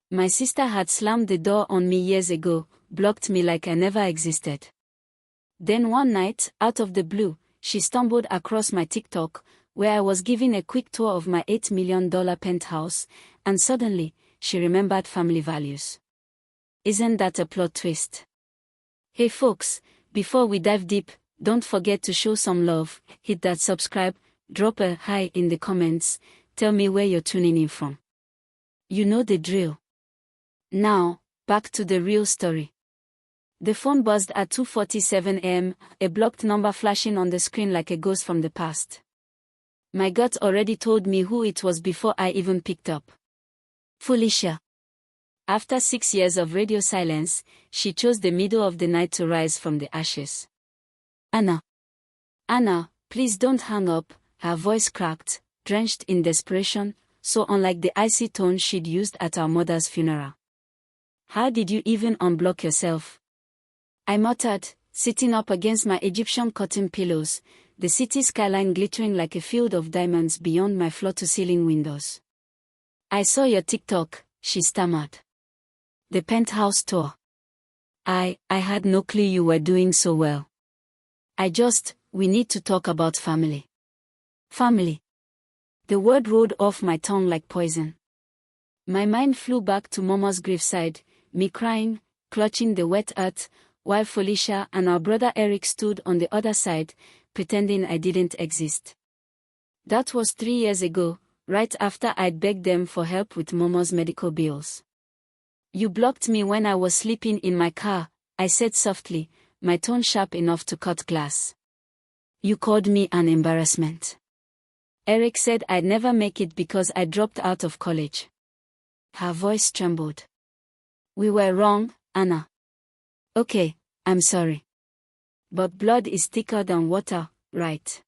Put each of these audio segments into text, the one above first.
My sister had slammed the door on me years ago, blocked me like I never existed. Then one night, out of the blue, she stumbled across my TikTok, where I was giving a quick tour of my $8 million penthouse, and suddenly, she remembered family values. Isn't that a plot twist? Hey folks, before we dive deep, don't forget to show some love, hit that subscribe, drop a hi in the comments, tell me where you're tuning in from. You know the drill. Now, back to the real story. The phone buzzed at 2:47 a.m., a blocked number flashing on the screen like a ghost from the past. My gut already told me who it was before I even picked up. Felicia. After 6 years of radio silence, she chose the middle of the night to rise from the ashes. Anna. Anna, please don't hang up, her voice cracked, drenched in desperation, so unlike the icy tone she'd used at our mother's funeral. How did you even unblock yourself? I muttered, sitting up against my Egyptian cotton pillows, the city skyline glittering like a field of diamonds beyond my floor-to-ceiling windows. I saw your TikTok, she stammered. The Penthouse tour. I had no clue you were doing so well. We need to talk about family. Family. The word rolled off my tongue like poison. My mind flew back to Mama's graveside, me crying, clutching the wet earth, while Felicia and our brother Eric stood on the other side, pretending I didn't exist. That was 3 years ago, right after I'd begged them for help with Mama's medical bills. You blocked me when I was sleeping in my car, I said softly, my tone sharp enough to cut glass. You called me an embarrassment. Eric said I'd never make it because I dropped out of college. Her voice trembled. We were wrong, Anna. Okay, I'm sorry. But blood is thicker than water, right?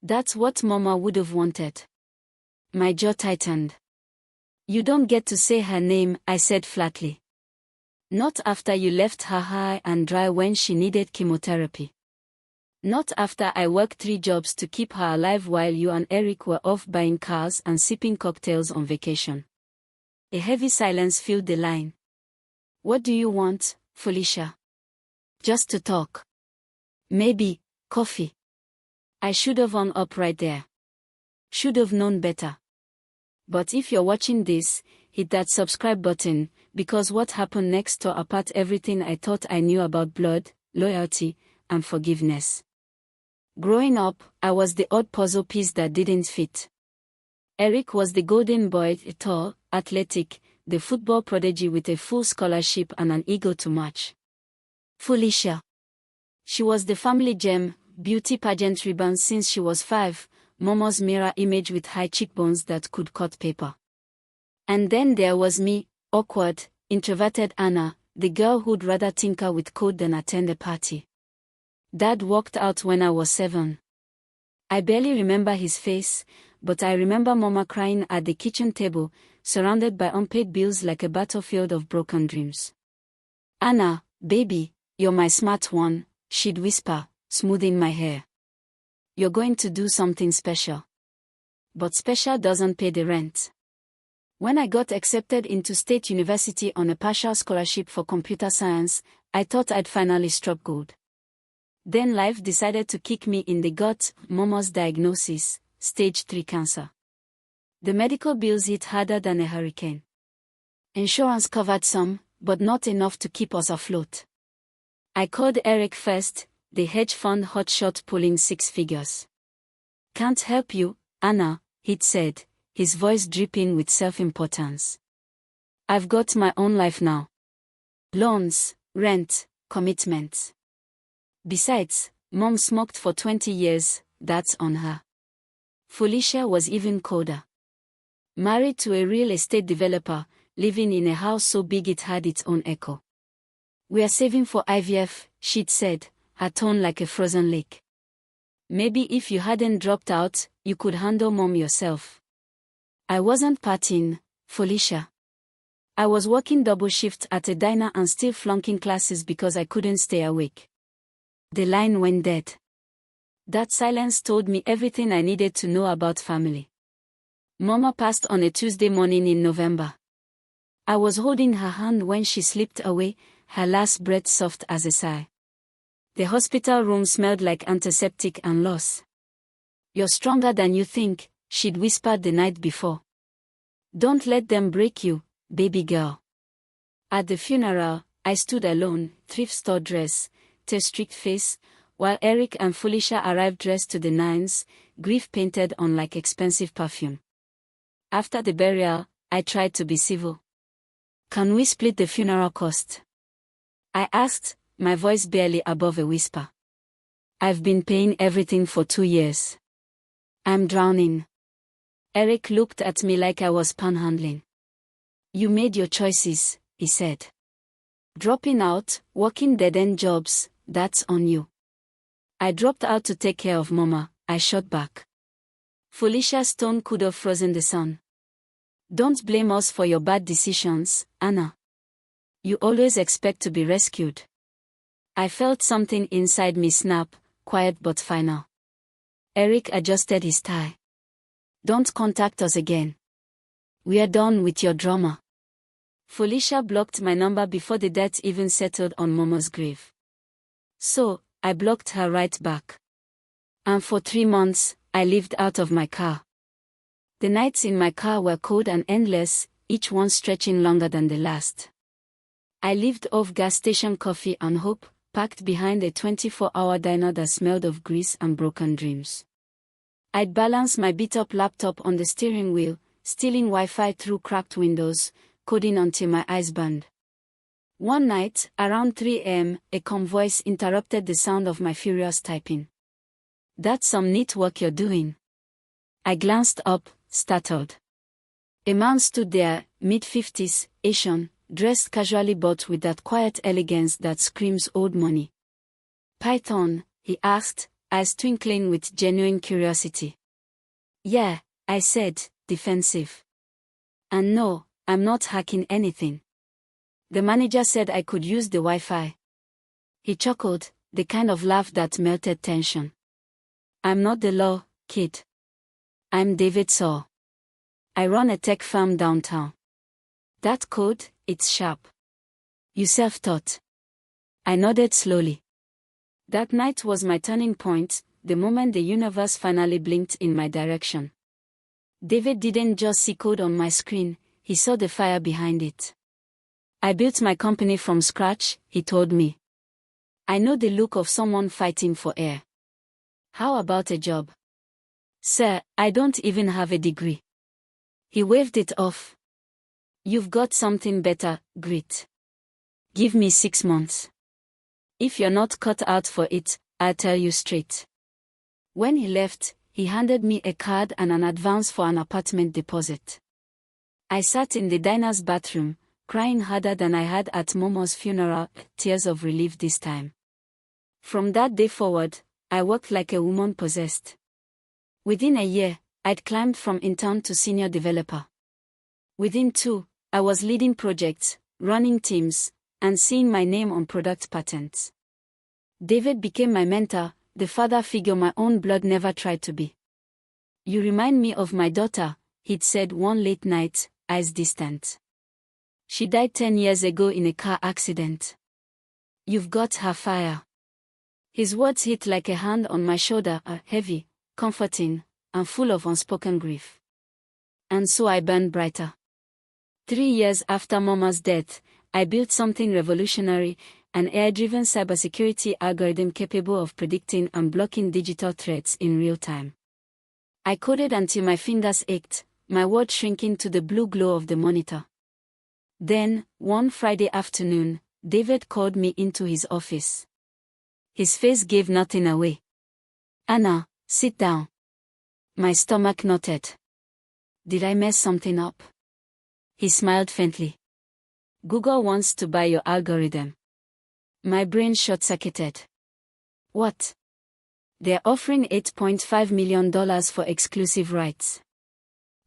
That's what Mama would have wanted. My jaw tightened. You don't get to say her name, I said flatly. Not after you left her high and dry when she needed chemotherapy. Not after I worked 3 jobs to keep her alive while you and Eric were off buying cars and sipping cocktails on vacation. A heavy silence filled the line. What do you want, Felicia? Just to talk. Maybe, coffee. I should have hung up right there. Should have known better. But if you're watching this, hit that subscribe button, because what happened next tore apart everything I thought I knew about blood, loyalty, and forgiveness. Growing up, I was the odd puzzle piece that didn't fit. Eric was the golden boy, tall, athletic, the football prodigy with a full scholarship and an ego to match. Felicia. She was the family gem, beauty pageant ribbon since she was 5, Mama's mirror image with high cheekbones that could cut paper. And then there was me, awkward, introverted Anna, the girl who'd rather tinker with code than attend a party. Dad walked out when I was 7. I barely remember his face, but I remember Mama crying at the kitchen table, surrounded by unpaid bills like a battlefield of broken dreams. Anna, baby, you're my smart one, she'd whisper, smoothing my hair. You're going to do something special. But special doesn't pay the rent. When I got accepted into State University on a partial scholarship for computer science, I thought I'd finally struck gold. Then life decided to kick me in the gut, Mama's diagnosis, stage 3 cancer. The medical bills hit harder than a hurricane. Insurance covered some, but not enough to keep us afloat. I called Eric first, the hedge fund hotshot pulling 6 figures. Can't help you, Anna, he'd said, his voice dripping with self-importance. I've got my own life now. Loans, rent, commitments. Besides, Mom smoked for 20 years, that's on her. Felicia was even colder. Married to a real estate developer, living in a house so big it had its own echo. We're saving for IVF, she'd said, her tone like a frozen lake. Maybe if you hadn't dropped out, you could handle Mom yourself. I wasn't partying, Felicia. I was working double shift at a diner and still flunking classes because I couldn't stay awake. The line went dead. That silence told me everything I needed to know about family. Mama passed on a Tuesday morning in November. I was holding her hand when she slipped away, her last breath soft as a sigh. The hospital room smelled like antiseptic and loss. "You're stronger than you think," she'd whispered the night before. "Don't let them break you, baby girl." At the funeral, I stood alone, thrift store dress, tear-streaked face, while Eric and Felicia arrived dressed to the nines, grief painted on like expensive perfume. After the burial, I tried to be civil. "Can we split the funeral cost?" I asked, my voice barely above a whisper. "I've been paying everything for 2 years. I'm drowning." Eric looked at me like I was panhandling. "You made your choices," he said. "Dropping out, working dead-end jobs, that's on you." "I dropped out to take care of Mama," I shot back. Felicia's tone could have frozen the sun. "Don't blame us for your bad decisions, Anna. You always expect to be rescued." I felt something inside me snap, quiet but final. Eric adjusted his tie. "Don't contact us again. We are done with your drama." Felicia blocked my number before the death even settled on Mama's grave. So, I blocked her right back. And for 3 months, I lived out of my car. The nights in my car were cold and endless, each one stretching longer than the last. I lived off gas station coffee and hope, packed behind a 24-hour diner that smelled of grease and broken dreams. I'd balance my beat-up laptop on the steering wheel, stealing Wi-Fi through cracked windows, coding until my eyes burned. One night, around 3 a.m., a calm voice interrupted the sound of my furious typing. "That's some neat work you're doing." I glanced up, startled. A man stood there, mid-50s, Asian, dressed casually but with that quiet elegance that screams old money. "Python?" he asked, eyes twinkling with genuine curiosity. "Yeah," I said, defensive. "And no, I'm not hacking anything. The manager said I could use the Wi-Fi." He chuckled, the kind of laugh that melted tension. "I'm not the law, kid. I'm David Saw. I run a tech firm downtown. That code, it's sharp. You self-taught." I nodded slowly. That night was my turning point, the moment the universe finally blinked in my direction. David didn't just see code on my screen, he saw the fire behind it. "I built my company from scratch," he told me. "I know the look of someone fighting for air. How about a job?" "Sir, I don't even have a degree." He waved it off. "You've got something better, grit. Give me 6 months. If you're not cut out for it, I'll tell you straight." When he left, he handed me a card and an advance for an apartment deposit. I sat in the diner's bathroom, crying harder than I had at Momo's funeral, tears of relief this time. From that day forward, I worked like a woman possessed. Within a year, I'd climbed from intern to senior developer. Within 2, I was leading projects, running teams, and seeing my name on product patents. David became my mentor, the father figure my own blood never tried to be. "You remind me of my daughter," he'd said one late night, eyes distant. "She died 10 years ago in a car accident. You've got her fire." His words hit like a hand on my shoulder, heavy, comforting, and full of unspoken grief. And so I burned brighter. 3 years after Mama's death, I built something revolutionary, an AI-driven cybersecurity algorithm capable of predicting and blocking digital threats in real time. I coded until my fingers ached, my words shrinking to the blue glow of the monitor. Then, one Friday afternoon, David called me into his office. His face gave nothing away. "Anna, sit down." My stomach knotted. Did I mess something up? He smiled faintly. "Google wants to buy your algorithm." My brain short-circuited. "What?" "They're offering $8.5 million for exclusive rights.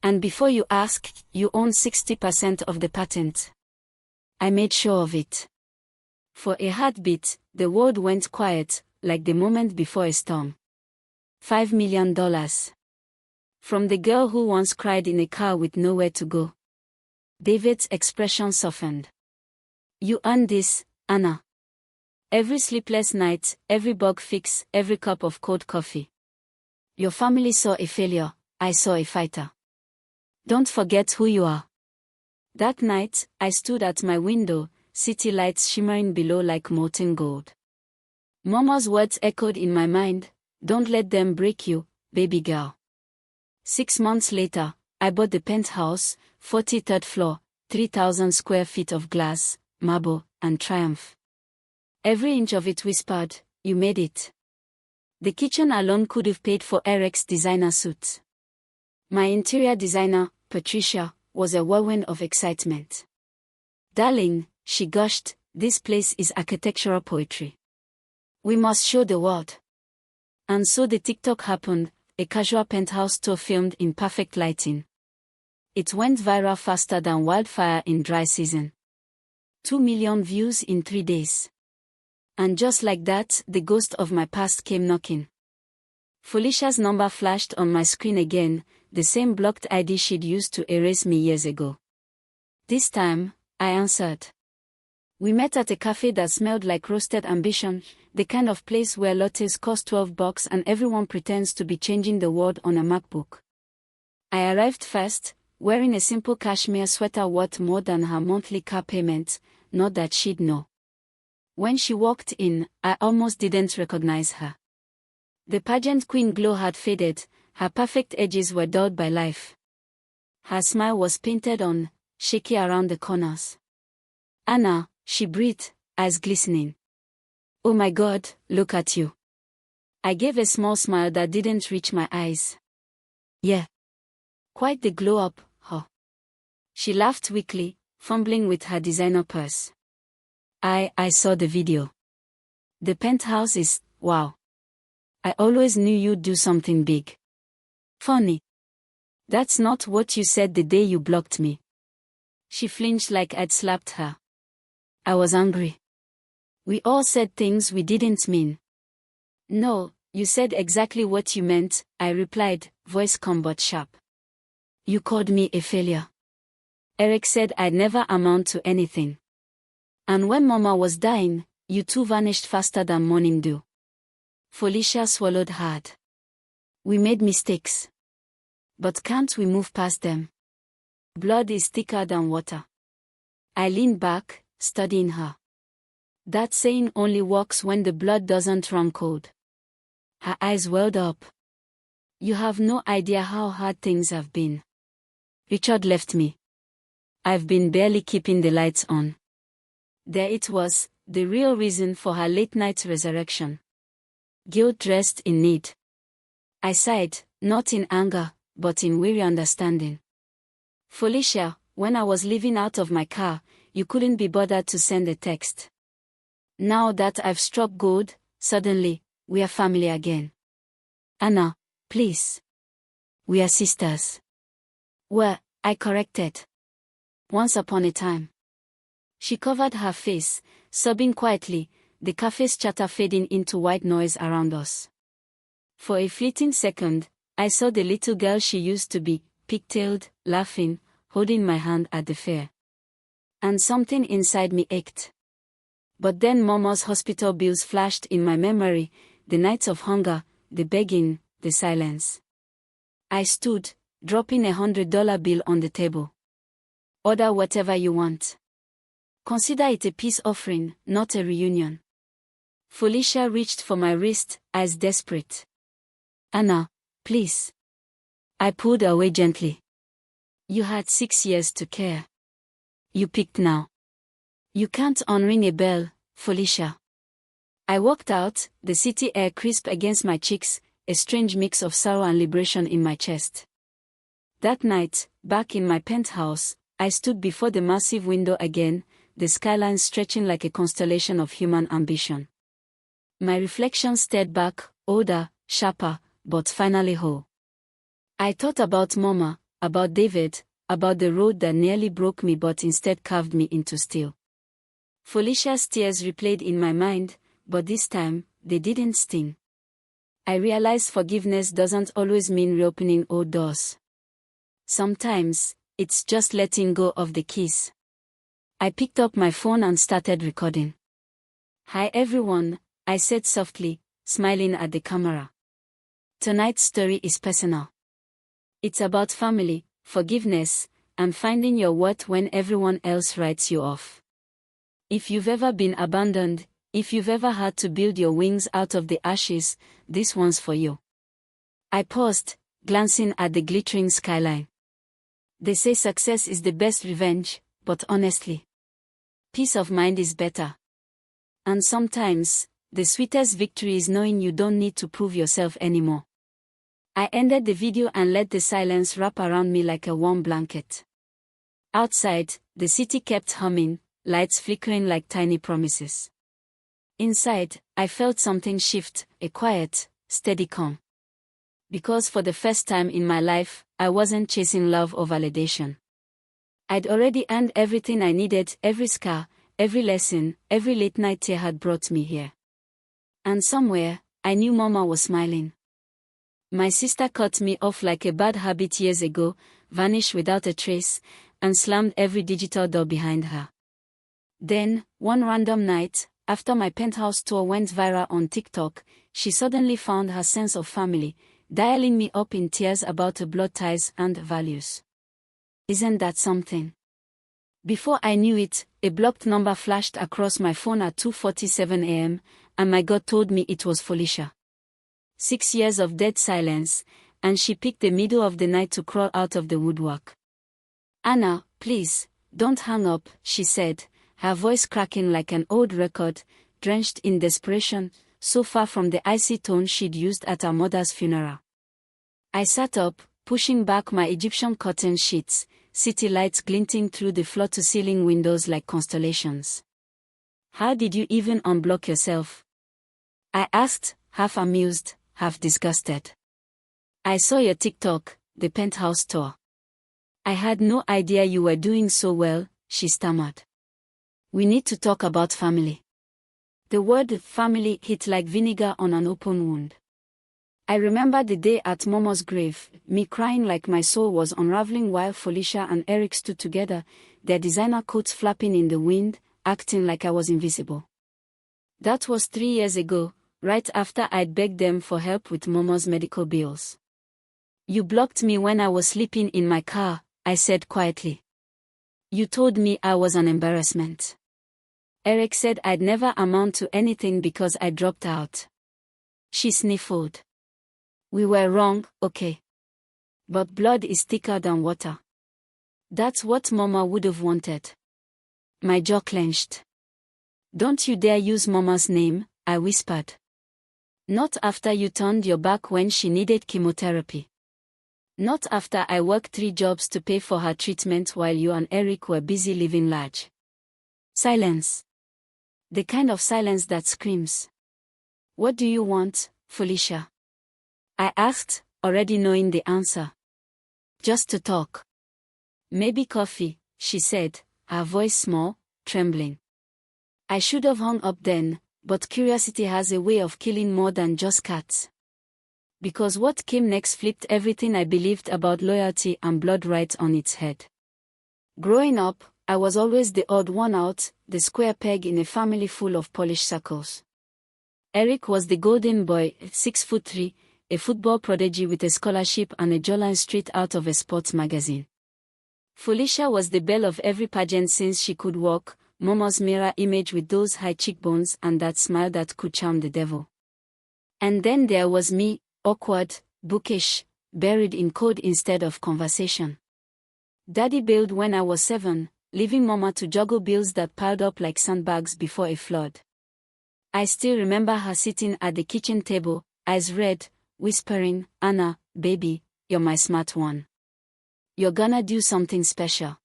And before you ask, you own 60% of the patent." I made sure of it. For a heartbeat, the world went quiet, like the moment before a storm. $5 million. From the girl who once cried in a car with nowhere to go. David's expression softened. You earned this, Anna. Every sleepless night, every bug fix, every cup of cold coffee. Your family saw a failure, I saw a fighter. Don't forget who you are. That night, I stood at my window, city lights shimmering below like molten gold. Mama's words echoed in my mind, don't let them break you, baby girl. 6 months later, I bought the penthouse, 43rd floor, 3,000 square feet of glass, marble, and triumph. Every inch of it whispered, you made it. The kitchen alone could have paid for Eric's designer suits. My interior designer, Patricia, was a whirlwind of excitement. Darling, she gushed, this place is architectural poetry. We must show the world. And so the TikTok happened, a casual penthouse tour filmed in perfect lighting. It went viral faster than wildfire in dry season. 2 million views in 3 days. And just like that, the ghost of my past came knocking. Felicia's number flashed on my screen again, the same blocked ID she'd used to erase me years ago. This time, I answered. We met at a cafe that smelled like roasted ambition, the kind of place where lattes cost $12 and everyone pretends to be changing the world on a MacBook. I arrived first, wearing a simple cashmere sweater worth more than her monthly car payment, not that she'd know. When she walked in, I almost didn't recognize her. The pageant queen glow had faded, her perfect edges were dulled by life. Her smile was painted on, shaky around the corners. Anna, she breathed, eyes glistening. Oh my God, look at you. I gave a small smile that didn't reach my eyes. Yeah. Quite the glow up, huh? She laughed weakly, fumbling with her designer purse. I saw the video. The penthouse is, wow. I always knew you'd do something big. Funny. That's not what you said the day you blocked me. She flinched like I'd slapped her. I was angry. We all said things we didn't mean. No, you said exactly what you meant, I replied, voice calm but sharp. You called me a failure. Eric said I'd never amount to anything. And when Mama was dying, you two vanished faster than morning dew. Felicia swallowed hard. We made mistakes. But can't we move past them? Blood is thicker than water. I leaned back, studying her. That saying only works when the blood doesn't run cold. Her eyes welled up. You have no idea how hard things have been. Richard left me. I've been barely keeping the lights on. There it was, the real reason for her late-night resurrection. Guilt dressed in need. I sighed, not in anger, but in weary understanding. Felicia, when I was leaving out of my car, you couldn't be bothered to send a text. Now that I've struck gold, suddenly, we are family again. Anna, please. We are sisters. Well, I corrected. Once upon a time. She covered her face, sobbing quietly, the cafe's chatter fading into white noise around us. For a fleeting second, I saw the little girl she used to be, pigtailed, laughing, holding my hand at the fair. And something inside me ached. But then Mama's hospital bills flashed in my memory, the nights of hunger, the begging, the silence. I stood, dropping $100 bill on the table. Order whatever you want. Consider it a peace offering, not a reunion. Felicia reached for my wrist, eyes desperate. Anna, please. I pulled away gently. You had 6 years to care. You picked now. You can't unring a bell, Felicia. I walked out, the city air crisp against my cheeks, a strange mix of sorrow and liberation in my chest. That night, back in my penthouse, I stood before the massive window again, the skyline stretching like a constellation of human ambition. My reflection stared back, older, sharper, but finally whole. I thought about Mama, about David, about the road that nearly broke me but instead carved me into steel. Felicia's tears replayed in my mind, but this time, they didn't sting. I realized forgiveness doesn't always mean reopening old doors. Sometimes, it's just letting go of the keys. I picked up my phone and started recording. Hi everyone, I said softly, smiling at the camera. Tonight's story is personal. It's about family, forgiveness, and finding your worth when everyone else writes you off. If you've ever been abandoned, if you've ever had to build your wings out of the ashes, this one's for you. I paused, glancing at the glittering skyline. They say success is the best revenge, but honestly, peace of mind is better. And sometimes, the sweetest victory is knowing you don't need to prove yourself anymore. I ended the video and let the silence wrap around me like a warm blanket. Outside, the city kept humming, lights flickering like tiny promises. Inside, I felt something shift, a quiet, steady calm. Because for the first time in my life, I wasn't chasing love or validation. I'd already earned everything I needed, every scar, every lesson, every late night tear had brought me here. And somewhere, I knew Mama was smiling. My sister cut me off like a bad habit years ago, vanished without a trace, and slammed every digital door behind her. Then, one random night, after my Penthouse tour went viral on TikTok, she suddenly found her sense of family, dialing me up in tears about her blood ties and values. Isn't that something? Before I knew it, a blocked number flashed across my phone at 2:47 a.m., and my gut told me it was Felicia. 6 years of dead silence, and she picked the middle of the night to crawl out of the woodwork. "Anna, please, don't hang up," she said, her voice cracking like an old record, drenched in desperation, so far from the icy tone she'd used at her mother's funeral. I sat up, pushing back my Egyptian cotton sheets, city lights glinting through the floor-to-ceiling windows like constellations. "How did you even unblock yourself?" I asked, half amused, half disgusted. "I saw your TikTok, the Penthouse tour. I had no idea you were doing so well," she stammered. "We need to talk about family." The word family hit like vinegar on an open wound. I remember the day at Momo's grave, me crying like my soul was unraveling while Felicia and Eric stood together, their designer coats flapping in the wind, acting like I was invisible. That was 3 years ago, right after I'd begged them for help with Momo's medical bills. "You blocked me when I was sleeping in my car," I said quietly. "You told me I was an embarrassment. Eric said I'd never amount to anything because I dropped out." She sniffled. "We were wrong, okay. But blood is thicker than water. That's what Mama would have wanted." My jaw clenched. "Don't you dare use Mama's name," I whispered. "Not after you turned your back when she needed chemotherapy. Not after I worked 3 jobs to pay for her treatment while you and Eric were busy living large." Silence. The kind of silence that screams, "What do you want, Felicia?" I asked, already knowing the answer. "Just to talk." "Maybe coffee," she said, her voice small, trembling. I should have hung up then, but curiosity has a way of killing more than just cats. Because what came next flipped everything I believed about loyalty and blood right on its head. Growing up, I was always the odd one out, the square peg in a family full of polished circles. Eric was the golden boy, 6'3", a football prodigy with a scholarship and a jawline straight out of a sports magazine. Felicia was the belle of every pageant since she could walk, Momo's mirror image with those high cheekbones and that smile that could charm the devil. And then there was me, awkward, bookish, buried in code instead of conversation. Daddy bailed when I was 7, leaving Mama to juggle bills that piled up like sandbags before a flood. I still remember her sitting at the kitchen table, eyes red, whispering, "Anna, baby, you're my smart one. You're gonna do something special."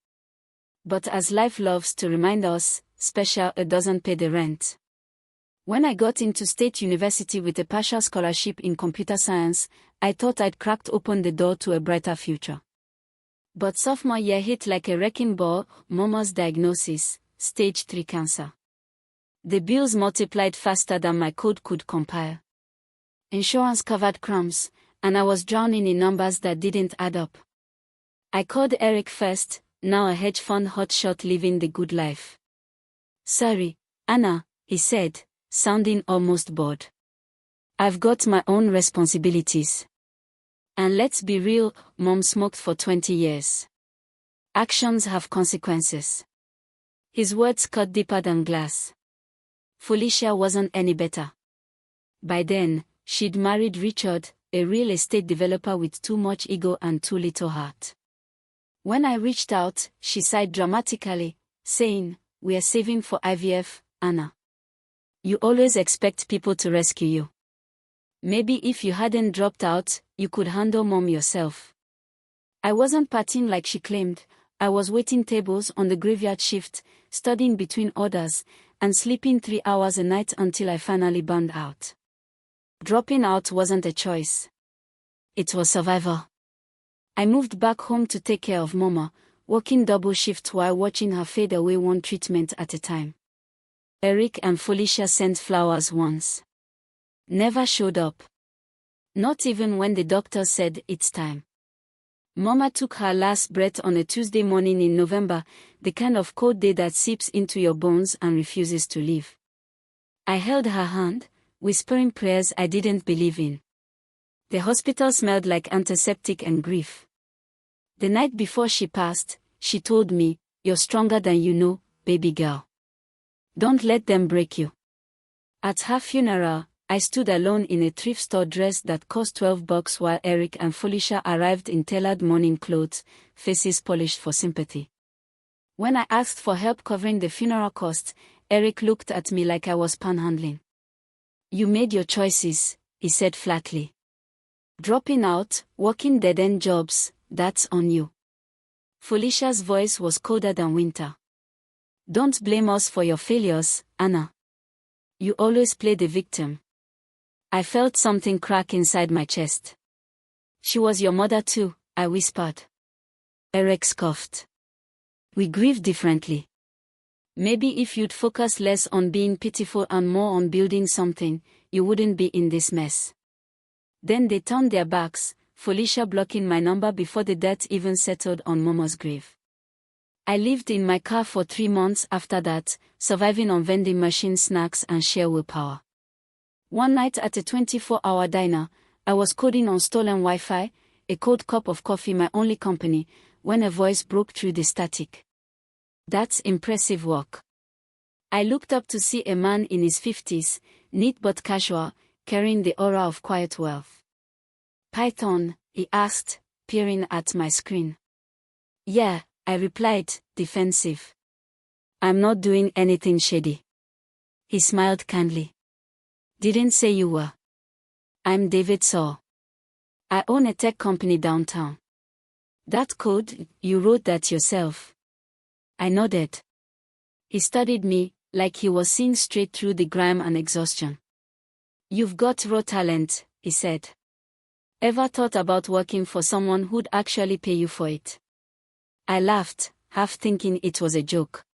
But as life loves to remind us, special doesn't pay the rent. When I got into State University with a partial scholarship in computer science, I thought I'd cracked open the door to a brighter future. But sophomore year hit like a wrecking ball, Momo's diagnosis, stage 3 cancer. The bills multiplied faster than my code could compile. Insurance covered crumbs, and I was drowning in numbers that didn't add up. I called Eric first, now a hedge fund hotshot living the good life. Sorry, Anna, he said, sounding almost bored. I've got my own responsibilities. And let's be real, Mom smoked for 20 years. Actions have consequences. His words cut deeper than glass. Felicia wasn't any better. By then, she'd married Richard, a real estate developer with too much ego and too little heart. When I reached out, she sighed dramatically, saying, "We are saving for IVF, Anna. You always expect people to rescue you. Maybe if you hadn't dropped out, you could handle Mom yourself." I wasn't partying like she claimed. I was waiting tables on the graveyard shift, studying between orders, and sleeping 3 hours a night until I finally burned out. Dropping out wasn't a choice. It was survival. I moved back home to take care of Mama, working double shifts while watching her fade away one treatment at a time. Eric and Felicia sent flowers once. Never showed up. Not even when the doctor said it's time. Mama took her last breath on a Tuesday morning in November, the kind of cold day that seeps into your bones and refuses to leave. I held her hand, whispering prayers I didn't believe in. The hospital smelled like antiseptic and grief. The night before she passed, she told me, "You're stronger than you know, baby girl. Don't let them break you." At her funeral, I stood alone in a thrift store dress that cost $12 while Eric and Felicia arrived in tailored morning clothes, faces polished for sympathy. When I asked for help covering the funeral costs, Eric looked at me like I was panhandling. "You made your choices," he said flatly. "Dropping out, working dead-end jobs, that's on you." Felicia's voice was colder than winter. "Don't blame us for your failures, Anna. You always play the victim." I felt something crack inside my chest. "She was your mother too," I whispered. Eric scoffed. "We grieve differently. Maybe if you'd focus less on being pitiful and more on building something, you wouldn't be in this mess." Then they turned their backs, Felicia blocking my number before the dirt even settled on Mama's grave. I lived in my car for 3 months after that, surviving on vending machine snacks and sheer willpower. One night at a 24-hour diner, I was coding on stolen Wi-Fi, a cold cup of coffee my only company, when a voice broke through the static. "That's impressive work." I looked up to see a man in his 50s, neat but casual, carrying the aura of quiet wealth. "Python?" he asked, peering at my screen. "Yeah," I replied, defensive. "I'm not doing anything shady." He smiled kindly. "Didn't say you were." "I'm David Saw. I own a tech company downtown." "That code, you wrote that yourself?" I nodded. He studied me, like he was seeing straight through the grime and exhaustion. "You've got raw talent," he said. "Ever thought about working for someone who'd actually pay you for it?" I laughed, half thinking it was a joke.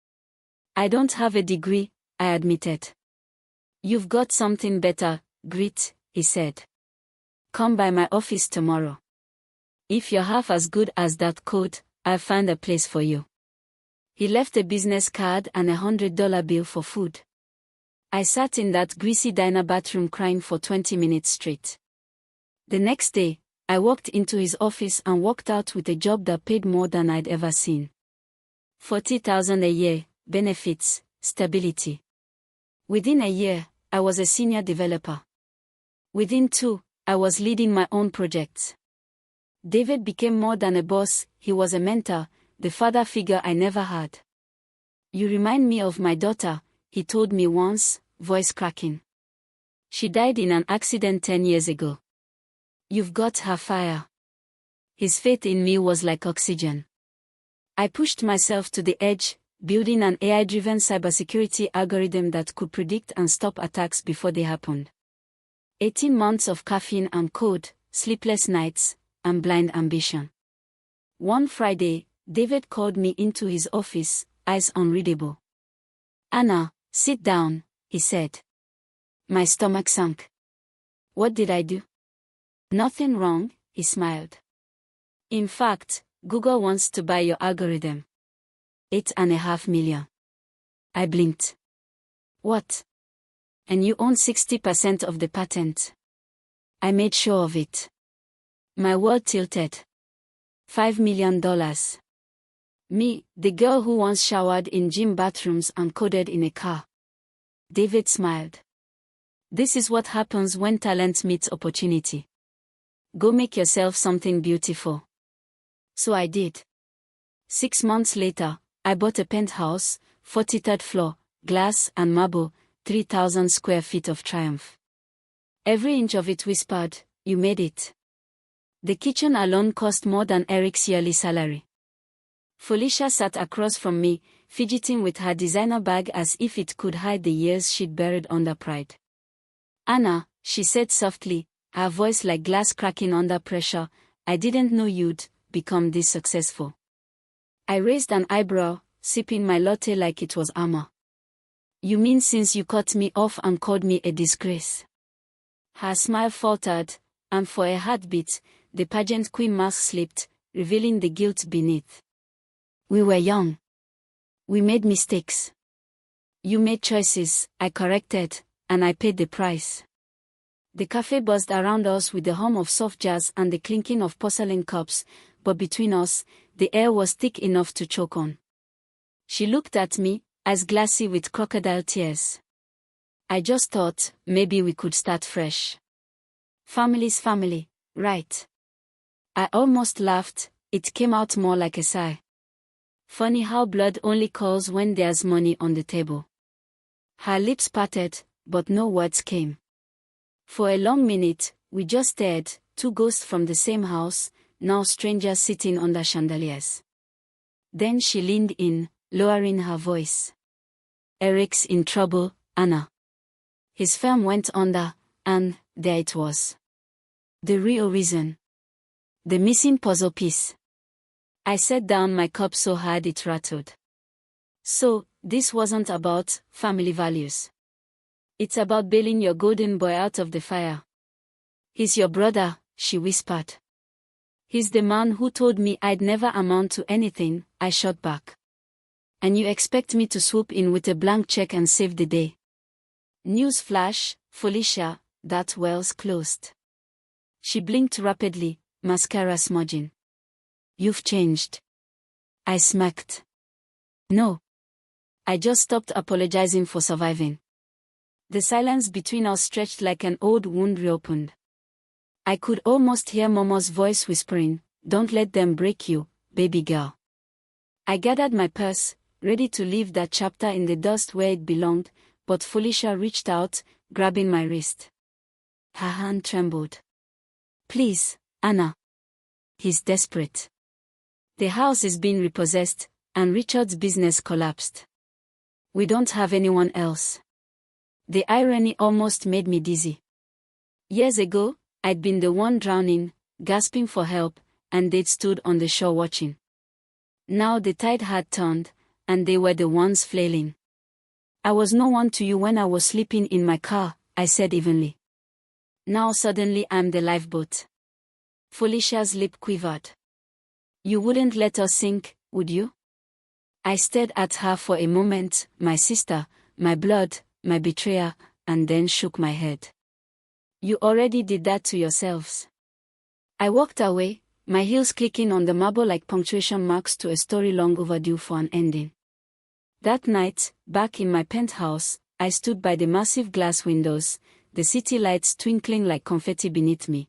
"I don't have a degree," I admitted. "You've got something better, grit," he said. "Come by my office tomorrow. If you're half as good as that code, I'll find a place for you." He left a business card and $100 bill for food. I sat in that greasy diner bathroom crying for 20 minutes straight. The next day, I walked into his office and walked out with a job that paid more than I'd ever seen. $40,000 a year, benefits, stability. Within a year, I was a senior developer. Within 2, I was leading my own projects. David became more than a boss, he was a mentor, the father figure I never had. "You remind me of my daughter," he told me once, voice cracking. "She died in an accident 10 years ago. You've got her fire." His faith in me was like oxygen. I pushed myself to the edge, building an AI-driven cybersecurity algorithm that could predict and stop attacks before they happened. 18 months of caffeine and code, sleepless nights, and blind ambition. One Friday, David called me into his office, eyes unreadable. "Anna, sit down," he said. My stomach sank. "What did I do?" "Nothing wrong," he smiled. "In fact, Google wants to buy your algorithm. 8.5 million. I blinked. What? And you own 60% of the patent. I made sure of it. My world tilted. $5 million. Me, the girl who once showered in gym bathrooms and coded in a car. David smiled. This is what happens when talent meets opportunity. Go make yourself something beautiful. So I did. 6 months later, I bought a penthouse, 43rd floor, glass and marble, 3,000 square feet of triumph. Every inch of it whispered, "You made it." The kitchen alone cost more than Eric's yearly salary. Felicia sat across from me, fidgeting with her designer bag as if it could hide the years she'd buried under pride. "Anna," she said softly, her voice like glass cracking under pressure, "I didn't know you'd become this successful." I raised an eyebrow, sipping my latte like it was armor. "You mean since you cut me off and called me a disgrace?" Her smile faltered, and for a heartbeat, the pageant queen mask slipped, revealing the guilt beneath. "We were young. We made mistakes. You made choices, I corrected, and I paid the price." The cafe buzzed around us with the hum of soft jazz and the clinking of porcelain cups, but between us, the air was thick enough to choke on. She looked at me, eyes glassy with crocodile tears. "I just thought, maybe we could start fresh. Family's family, right?" I almost laughed, it came out more like a sigh. Funny how blood only calls when there's money on the table. Her lips parted, but no words came. For a long minute, we just stared, two ghosts from the same house, now strangers sitting under chandeliers. Then she leaned in, lowering her voice. "Eric's in trouble, Anna. His firm went under, and there it was. The real reason. The missing puzzle piece." I set down my cup so hard it rattled. "So, this wasn't about family values. It's about bailing your golden boy out of the fire." "He's your brother," she whispered. "He's the man who told me I'd never amount to anything," I shot back. "And you expect me to swoop in with a blank check and save the day?" News flash, Felicia, that well's closed. She blinked rapidly, mascara smudging. "You've changed." I smirked. "No. I just stopped apologizing for surviving." The silence between us stretched like an old wound reopened. I could almost hear Momo's voice whispering, "Don't let them break you, baby girl." I gathered my purse, ready to leave that chapter in the dust where it belonged, but Felicia reached out, grabbing my wrist. Her hand trembled. "Please, Anna. He's desperate. The house is being repossessed, and Richard's business collapsed. We don't have anyone else." The irony almost made me dizzy. Years ago, I'd been the one drowning, gasping for help, and they'd stood on the shore watching. Now the tide had turned, and they were the ones flailing. "I was no one to you when I was sleeping in my car," I said evenly. "Now suddenly I'm the lifeboat." Felicia's lip quivered. "You wouldn't let us sink, would you?" I stared at her for a moment, my sister, my blood, my betrayer, and then shook my head. "You already did that to yourselves." I walked away, my heels clicking on the marble like punctuation marks to a story long overdue for an ending. That night, back in my penthouse, I stood by the massive glass windows, the city lights twinkling like confetti beneath me.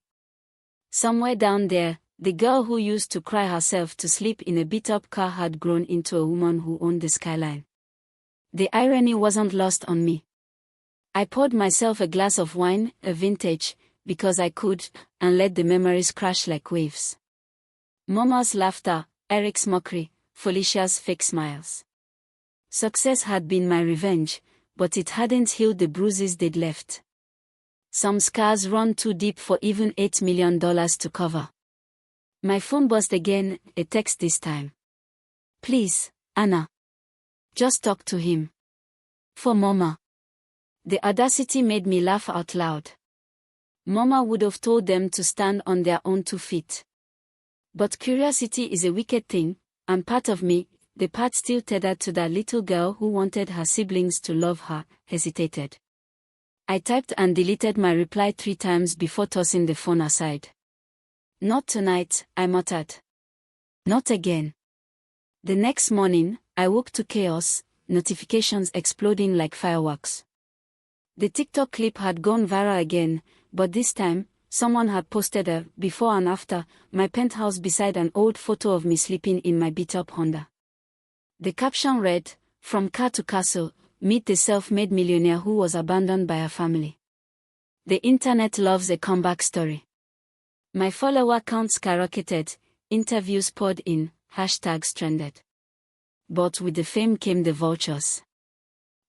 Somewhere down there, the girl who used to cry herself to sleep in a beat-up car had grown into a woman who owned the skyline. The irony wasn't lost on me. I poured myself a glass of wine, a vintage, because I could, and let the memories crash like waves. Mama's laughter, Eric's mockery, Felicia's fake smiles. Success had been my revenge, but it hadn't healed the bruises they'd left. Some scars run too deep for even $8 million to cover. My phone buzzed again, a text this time. "Please, Anna. Just talk to him. For Mama." The audacity made me laugh out loud. Mama would have told them to stand on their own 2 feet. But curiosity is a wicked thing, and part of me, the part still tethered to that little girl who wanted her siblings to love her, hesitated. I typed and deleted my reply 3 times before tossing the phone aside. "Not tonight," I muttered. "Not again." The next morning, I woke to chaos, notifications exploding like fireworks. The TikTok clip had gone viral again, but this time, someone had posted a before and after, my penthouse beside an old photo of me sleeping in my beat-up Honda. The caption read, "From car to castle, meet the self-made millionaire who was abandoned by her family." The internet loves a comeback story. My follower count skyrocketed, interviews poured in, hashtags trended. But with the fame came the vultures.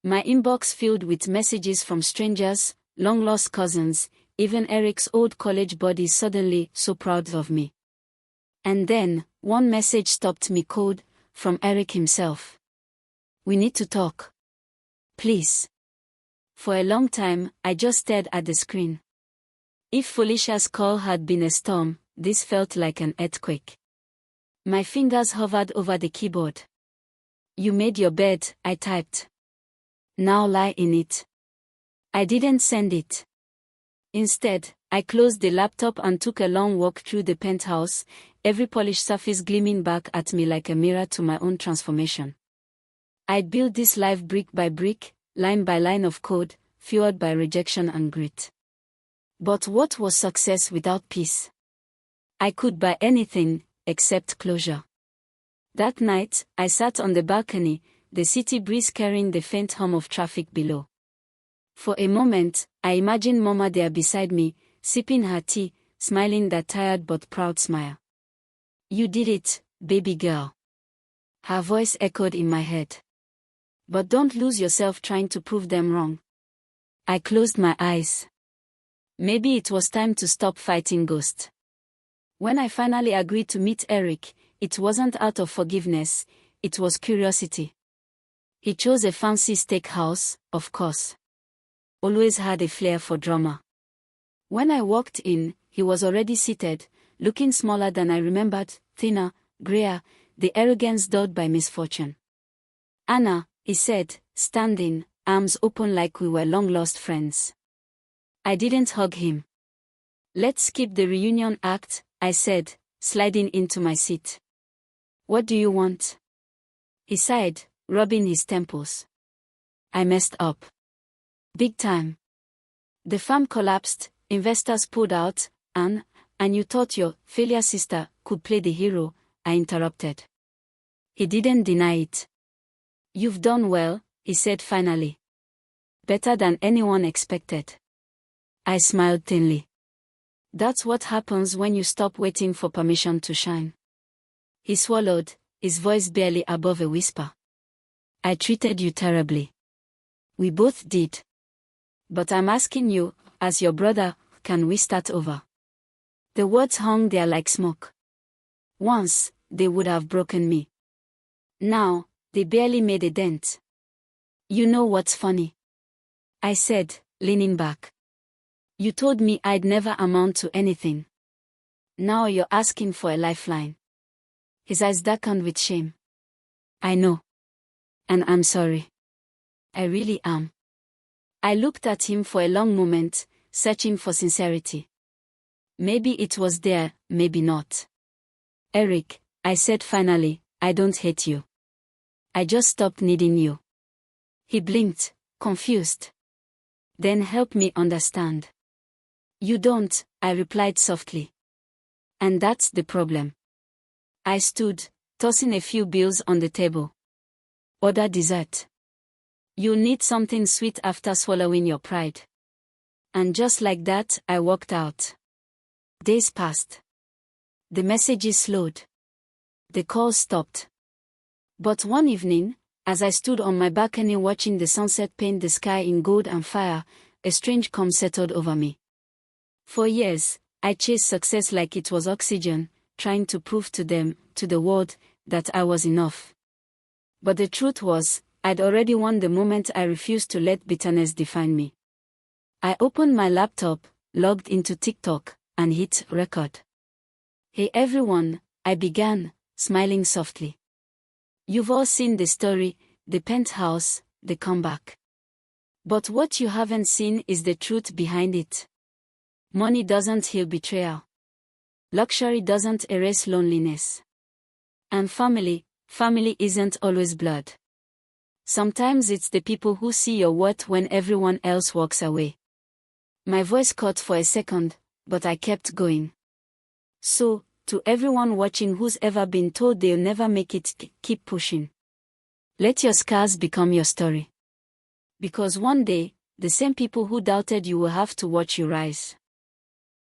My inbox filled with messages from strangers, long-lost cousins, even Eric's old college buddies suddenly so proud of me. And then, one message stopped me cold, from Eric himself. "We need to talk. Please." For a long time, I just stared at the screen. If Felicia's call had been a storm, this felt like an earthquake. My fingers hovered over the keyboard. "You made your bed," I typed. "Now lie in it." I didn't send it. Instead, I closed the laptop and took a long walk through the penthouse, every polished surface gleaming back at me like a mirror to my own transformation. I'd built this life brick by brick, line by line of code, fueled by rejection and grit. But what was success without peace? I could buy anything, except closure. That night, I sat on the balcony, the city breeze carrying the faint hum of traffic below. For a moment, I imagined Mama there beside me, sipping her tea, smiling that tired but proud smile. "You did it, baby girl." Her voice echoed in my head. "But don't lose yourself trying to prove them wrong." I closed my eyes. Maybe it was time to stop fighting ghosts. When I finally agreed to meet Eric, it wasn't out of forgiveness, it was curiosity. He chose a fancy steakhouse, of course. Always had a flair for drama. When I walked in, he was already seated, looking smaller than I remembered, thinner, grayer, the arrogance dulled by misfortune. "Anna," he said, standing, arms open like we were long-lost friends. I didn't hug him. "Let's skip the reunion act," I said, sliding into my seat. "What do you want?" He sighed, rubbing his temples. "I messed up. Big time. The farm collapsed, investors pulled out, and you thought your failure sister could play the hero," I interrupted. He didn't deny it. "You've done well," he said finally. "Better than anyone expected." I smiled thinly. "That's what happens when you stop waiting for permission to shine." He swallowed, his voice barely above a whisper. "I treated you terribly." "We both did. But I'm asking you, as your brother, can we start over?" The words hung there like smoke. Once, they would have broken me. Now, they barely made a dent. "You know what's funny?" I said, leaning back. "You told me I'd never amount to anything. Now you're asking for a lifeline." His eyes darkened with shame. "I know. And I'm sorry. I really am." I looked at him for a long moment, searching for sincerity. Maybe it was there, maybe not. "Eric," I said finally, "I don't hate you. I just stopped needing you." He blinked, confused. "Then help me understand." "You don't," I replied softly. "And that's the problem." I stood, tossing a few bills on the table. "Order dessert. You'll need something sweet after swallowing your pride." And just like that, I walked out. Days passed. The messages slowed. The calls stopped. But one evening, as I stood on my balcony watching the sunset paint the sky in gold and fire, a strange calm settled over me. For years, I chased success like it was oxygen, trying to prove to them, to the world, that I was enough. But the truth was, I'd already won the moment I refused to let bitterness define me. I opened my laptop, logged into TikTok, and hit record. "Hey everyone, I began, smiling softly. You've all seen the story, the penthouse, the comeback. But what you haven't seen is the truth behind it. Money doesn't heal betrayal. Luxury doesn't erase loneliness. And family isn't always blood. Sometimes it's the people who see your worth when everyone else walks away. My voice caught for a second, but I kept going. So, to everyone watching who's ever been told they'll never make it, keep pushing. Let your scars become your story. Because one day, the same people who doubted you will have to watch you rise.